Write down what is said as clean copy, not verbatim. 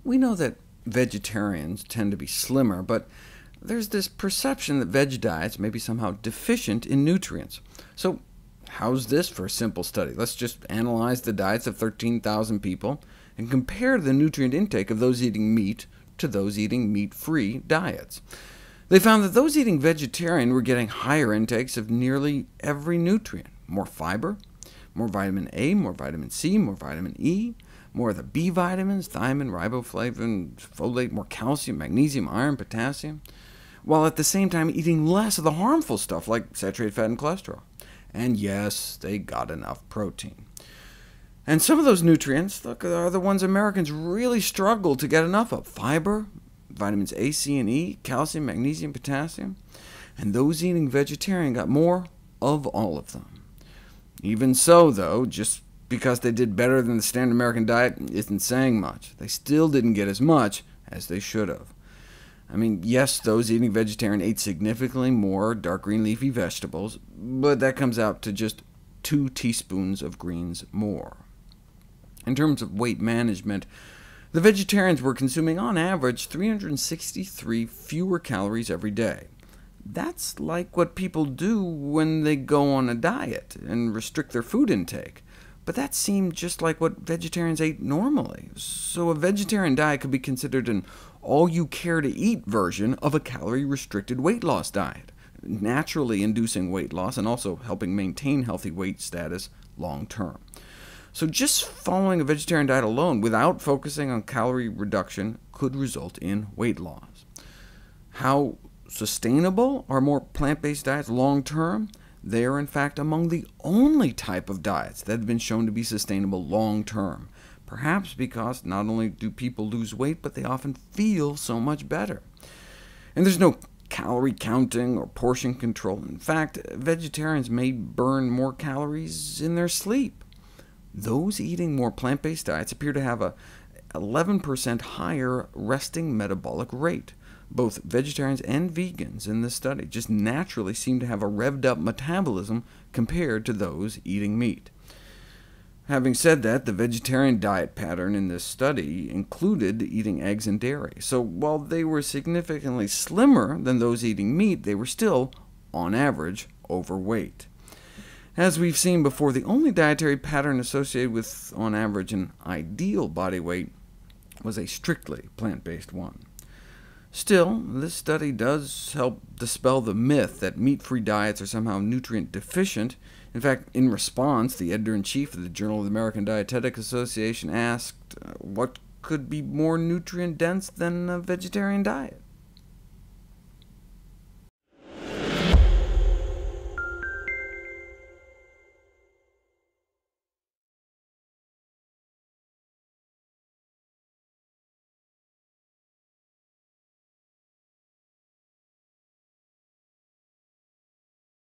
We know that vegetarians tend to be slimmer, but there's this perception that veg diets may be somehow deficient in nutrients. So how's this for a simple study? Let's just analyze the diets of 13,000 people and compare the nutrient intake of those eating meat to those eating meat-free diets. They found that those eating vegetarian were getting higher intakes of nearly every nutrient: more fiber, more vitamin A, more vitamin C, more vitamin E, more of the B vitamins, thiamine, riboflavin, folate, more calcium, magnesium, iron, potassium, while at the same time eating less of the harmful stuff like saturated fat and cholesterol. And yes, they got enough protein. And some of those nutrients, look, are the ones Americans really struggle to get enough of: fiber, vitamins A, C, and E, calcium, magnesium, potassium. And those eating vegetarian got more of all of them. Even so, though, just because they did better than the standard American diet isn't saying much. They still didn't get as much as they should have. I mean, yes, those eating vegetarian ate significantly more dark green leafy vegetables, but that comes out to just 2 teaspoons of greens more. In terms of weight management, the vegetarians were consuming on average 363 fewer calories every day. That's like what people do when they go on a diet and restrict their food intake. But that seemed just like what vegetarians ate normally. So a vegetarian diet could be considered an all-you-care-to-eat version of a calorie-restricted weight loss diet, naturally inducing weight loss and also helping maintain healthy weight status long-term. So just following a vegetarian diet alone, without focusing on calorie reduction, could result in weight loss. How sustainable are more plant-based diets long-term? They are in fact among the only type of diets that have been shown to be sustainable long-term, perhaps because not only do people lose weight, but they often feel so much better. And there's no calorie counting or portion control. In fact, vegetarians may burn more calories in their sleep. Those eating more plant-based diets appear to have a 11% higher resting metabolic rate. Both vegetarians and vegans in this study just naturally seem to have a revved-up metabolism compared to those eating meat. Having said that, the vegetarian diet pattern in this study included eating eggs and dairy, so while they were significantly slimmer than those eating meat, they were still, on average, overweight. As we've seen before, the only dietary pattern associated with, on average, an ideal body weight was a strictly plant-based one. Still, this study does help dispel the myth that meat-free diets are somehow nutrient deficient. In fact, in response, the editor-in-chief of the Journal of the American Dietetic Association asked, what could be more nutrient-dense than a vegetarian diet?